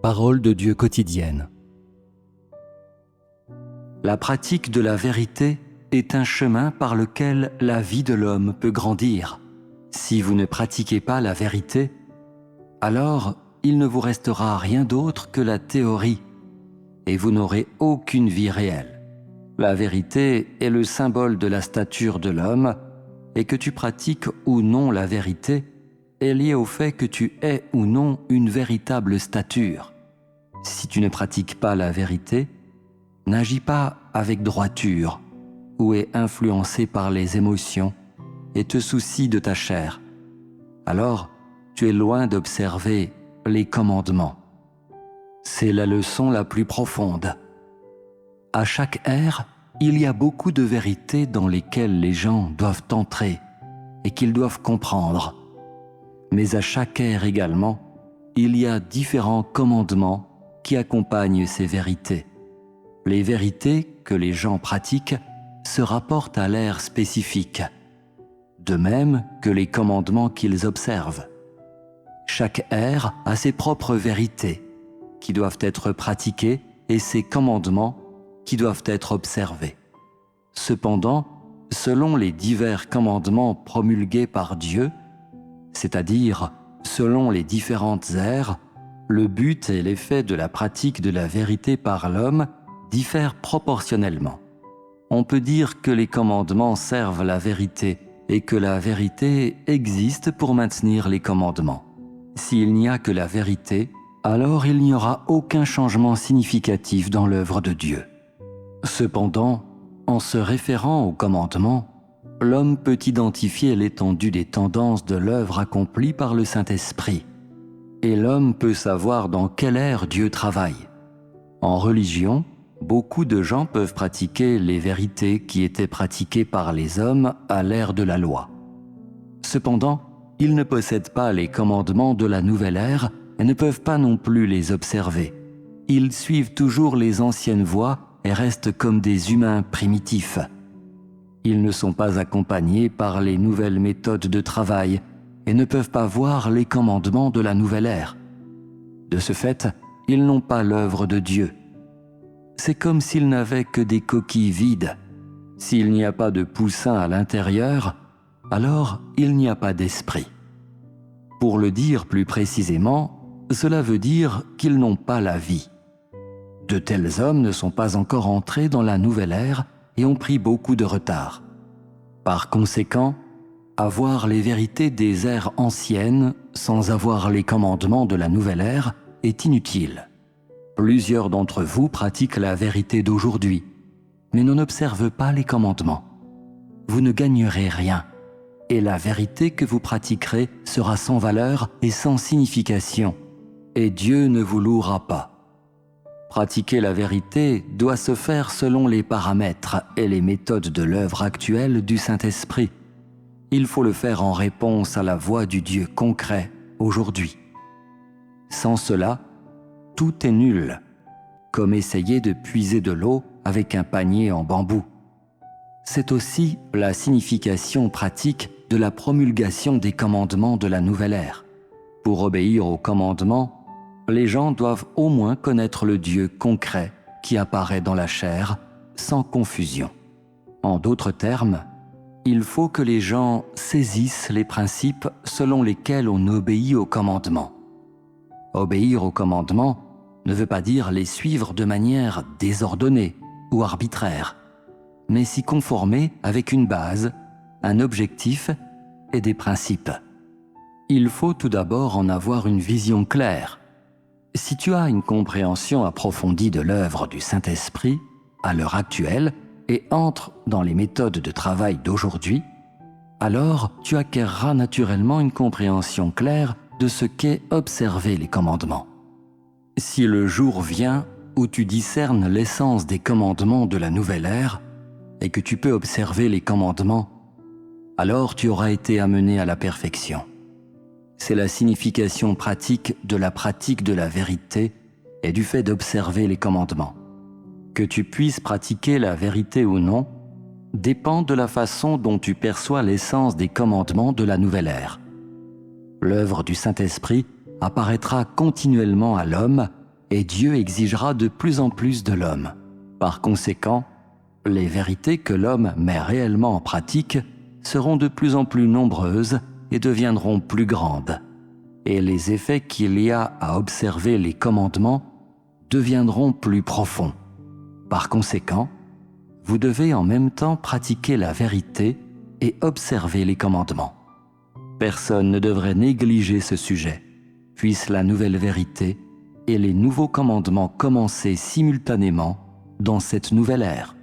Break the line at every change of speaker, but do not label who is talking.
Parole de Dieu quotidienne. La pratique de la vérité est un chemin par lequel la vie de l'homme peut grandir. Si vous ne pratiquez pas la vérité, alors il ne vous restera rien d'autre que la théorie et vous n'aurez aucune vie réelle. La vérité est le symbole de la stature de l'homme et que tu pratiques ou non la vérité est lié au fait que tu aies ou non une véritable stature. Si tu ne pratiques pas la vérité, n'agis pas avec droiture ou es influencé par les émotions et te soucies de ta chair, alors tu es loin d'observer les commandements. C'est la leçon la plus profonde. À chaque ère, il y a beaucoup de vérités dans lesquelles les gens doivent entrer et qu'ils doivent comprendre. Mais à chaque ère également, il y a différents commandements qui accompagnent ces vérités. Les vérités que les gens pratiquent se rapportent à l'ère spécifique, de même que les commandements qu'ils observent. Chaque ère a ses propres vérités qui doivent être pratiquées et ses commandements qui doivent être observés. Cependant, selon les divers commandements promulgués par Dieu, c'est-à-dire selon les différentes ères, le but et l'effet de la pratique de la vérité par l'homme diffèrent proportionnellement. On peut dire que les commandements servent la vérité et que la vérité existe pour maintenir les commandements. S'il n'y a que la vérité, alors il n'y aura aucun changement significatif dans l'œuvre de Dieu. Cependant, en se référant aux commandements, l'homme peut identifier l'étendue des tendances de l'œuvre accomplie par le Saint-Esprit. Et l'homme peut savoir dans quelle ère Dieu travaille. En religion, beaucoup de gens peuvent pratiquer les vérités qui étaient pratiquées par les hommes à l'ère de la loi. Cependant, ils ne possèdent pas les commandements de la nouvelle ère et ne peuvent pas non plus les observer. Ils suivent toujours les anciennes voies et restent comme des humains primitifs. Ils ne sont pas accompagnés par les nouvelles méthodes de travail et ne peuvent pas voir les commandements de la nouvelle ère. De ce fait, ils n'ont pas l'œuvre de Dieu. C'est comme s'ils n'avaient que des coquilles vides. S'il n'y a pas de poussin à l'intérieur, alors il n'y a pas d'esprit. Pour le dire plus précisément, cela veut dire qu'ils n'ont pas la vie. De tels hommes ne sont pas encore entrés dans la nouvelle ère et ont pris beaucoup de retard. Par conséquent, avoir les vérités des ères anciennes sans avoir les commandements de la nouvelle ère est inutile. Plusieurs d'entre vous pratiquent la vérité d'aujourd'hui, mais n'en observent pas les commandements. Vous ne gagnerez rien, et la vérité que vous pratiquerez sera sans valeur et sans signification, et Dieu ne vous louera pas. Pratiquer la vérité doit se faire selon les paramètres et les méthodes de l'œuvre actuelle du Saint-Esprit. Il faut le faire en réponse à la voix du Dieu concret aujourd'hui. Sans cela, tout est nul, comme essayer de puiser de l'eau avec un panier en bambou. C'est aussi la signification pratique de la promulgation des commandements de la nouvelle ère. Pour obéir aux commandements, les gens doivent au moins connaître le Dieu concret qui apparaît dans la chair, sans confusion. En d'autres termes, il faut que les gens saisissent les principes selon lesquels on obéit aux commandements. Obéir aux commandements ne veut pas dire les suivre de manière désordonnée ou arbitraire, mais s'y conformer avec une base, un objectif et des principes. Il faut tout d'abord en avoir une vision claire. Si tu as une compréhension approfondie de l'œuvre du Saint-Esprit à l'heure actuelle et entres dans les méthodes de travail d'aujourd'hui, alors tu acquerras naturellement une compréhension claire de ce qu'est observer les commandements. Si le jour vient où tu discernes l'essence des commandements de la nouvelle ère et que tu peux observer les commandements, alors tu auras été amené à la perfection. C'est la signification pratique de la vérité et du fait d'observer les commandements. Que tu puisses pratiquer la vérité ou non dépend de la façon dont tu perçois l'essence des commandements de la nouvelle ère. L'œuvre du Saint-Esprit apparaîtra continuellement à l'homme et Dieu exigera de plus en plus de l'homme. Par conséquent, les vérités que l'homme met réellement en pratique seront de plus en plus nombreuses et deviendront plus grandes. Et les effets qu'il y a à observer les commandements deviendront plus profonds. Par conséquent, vous devez en même temps pratiquer la vérité et observer les commandements. Personne ne devrait négliger ce sujet, puisse la nouvelle vérité et les nouveaux commandements commencer simultanément dans cette nouvelle ère.